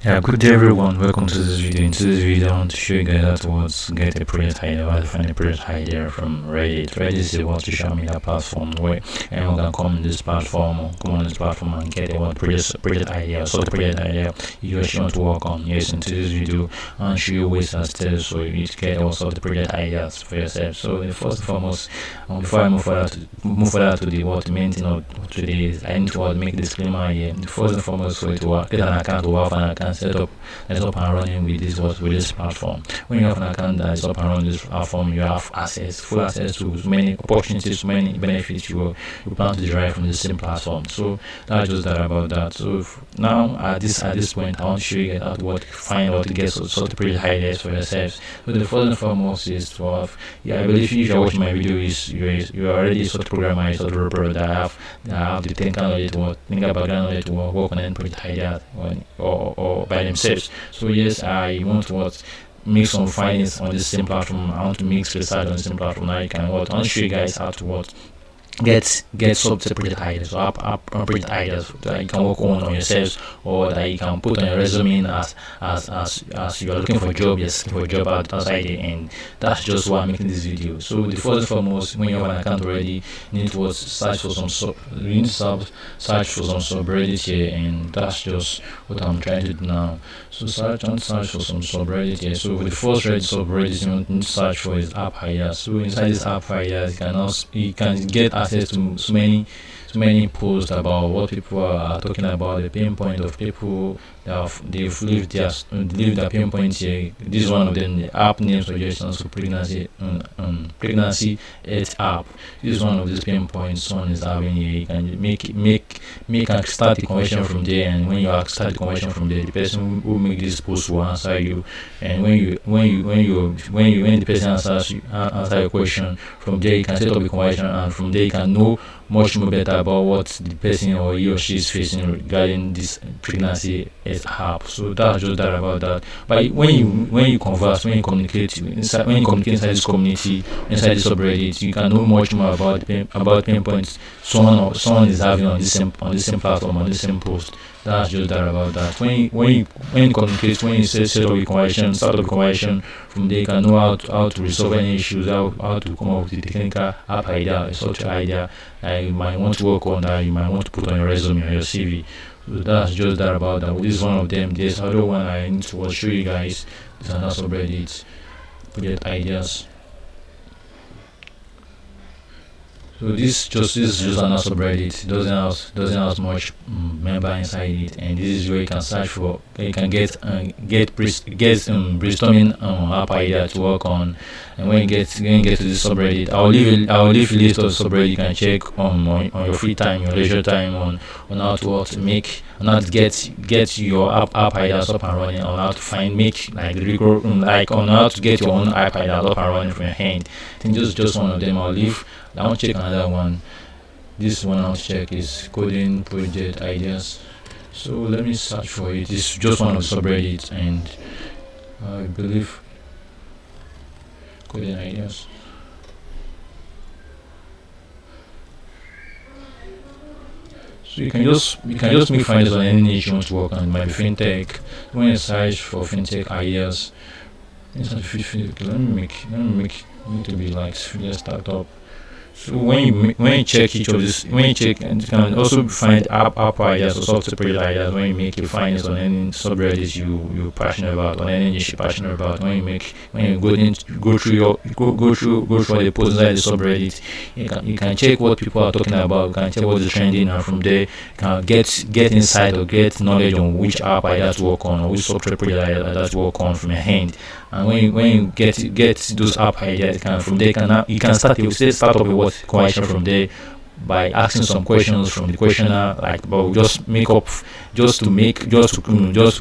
Yeah, good day everyone, welcome to this video. In this video I want to show you guys how to get a project idea, how to find a project idea from Reddit. Reddit is a social media platform where anyone can come on this platform and get a project idea, sort of project idea you actually want to work on. Yes, in this video I'll show you ways and steps so you get all sorts of project ideas for yourself. So first and foremost, before I move further to the main thing of today, I need to make a disclaimer here. First and foremost, so to get an account or have an account set up that's up and running with this platform. When you have an account that is up and running this platform, you have full access to many opportunities, many benefits you plan to derive from the same platform. So that's just that about that. So now at this point, I want to show you how to get sort of pretty ideas for yourselves. So the first and foremost is to have, I believe if you're watching my video, you're already a sort of programmer, sort of developer that have the technical knowledge to work on any project idea or by themselves. So yes, I want to make some findings on this same platform. I want to make research on the same platform. Now you can I want to show you guys how to get separate ideas or appropriate ideas that you can work on yourselves, or that you can put on your resume as you are looking for a job, outside it. And that's just why I'm making this video. So the first and foremost, when you have an account already, you need to search for some subreddit here, and that's just what I'm trying to do now. So search for some subreddit here. So the first subreddit you need to search for is app ideas. So inside this app ideas, you can get access to so many posts about what people are talking about, the pain point of people that they've lived their pain points here. This is one of them, the app name suggestions for pregnancy health app. This is one of these pain points someone is having here. You can make and start the conversation from there, and when you start the conversation from there, the person who make this post will answer you. And when the person answer your question, from there you can set up a conversation, and from there you can know much more better about what the person or he or she is facing regarding this pregnancy app. So that's just that about that. But when you communicate inside this community, inside this subreddit, you can know much more about pain points someone is having on the same platform, on the same post. That's just that about that. When you communicate, when you set up a conversation, start up a conversation, from there you can know how to resolve any issues, how to come up with the technical app idea, a software idea that you might want to work on, that you might want to put on your resume or your CV. So that's just that about that. This is one of them. There's other one I need to show you guys. This is another subreddit, project ideas. So this is just another subreddit. It doesn't have much member inside it, and this is where you can search for. You can get brainstorming app idea to work on. And when you get to this subreddit, I'll leave a list of subreddit you can check on your free time, your leisure time, on how to get your app ideas up and running, on how to find on how to get your own app ideas up and running from your hand. I think this is just one of them. I want to check another one. This one I want to check is coding project ideas. So let me search for it. This is just one of the subreddits, and I believe coding ideas. So you can just make findings on any niche you want to work on. It might be fintech. When you search for fintech ideas, let me make it to be like startup. So when you check each of this, and you can also find app ideas or software project ideas. When you make your findings on any subreddits you're passionate about, on any niche you're passionate about, when you go through the posts inside the subreddit, you can check what people are talking about, you can check what is trending, and from there you can get insight or get knowledge on which app ideas to work on, or which software project ideas to work on from your hand. And when you get those app ideas, you can start up a question from there by asking some questions from the questioner, just to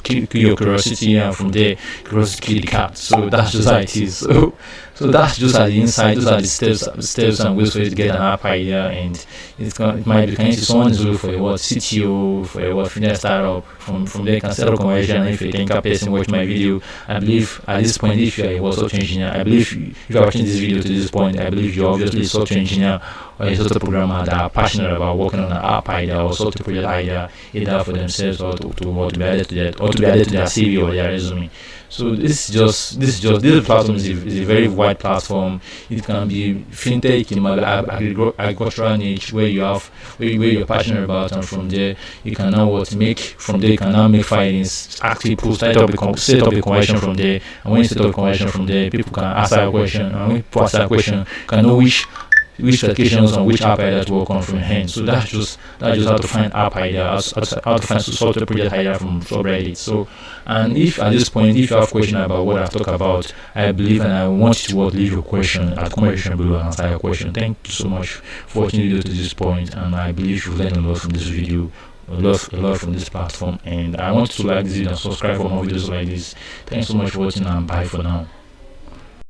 kill your curiosity, and from there curiosity kill the cat. So that's just how it is. So So that's just at the inside. Those are the steps and ways for you to get an app idea, and it might be kind of someone is looking for a CTO, for a freelance startup. From there, you can set up conversation. And if you're a technical person, watch my video. I believe at this point, if you're a software engineer, I believe if you're watching this video to this point, I believe you're obviously a software engineer or a software programmer that are passionate about working on an app idea or software project idea, either for themselves or to be added to their CV or their resume. So this platform is a very wide platform. It can be fintech, it might be agricultural niche where you're passionate about, and from there you can now make findings, ask people, set up a conversation from there, and when you set up a conversation from there, people can answer a question, and when people answer a question, you can know which applications on which app idea to work on from hand. So that's just how to find app idea, how to find software project idea from Subreddit. So, and if at this point, if you have question about what I've talked about, I believe and I want you to leave your question at the comment section below and answer your question. Thank you so much for watching the video to this point, and I believe you've learned a lot from this video, a lot from this platform, and I want you to like this video and subscribe for more videos like this. Thanks so much for watching, and bye for now.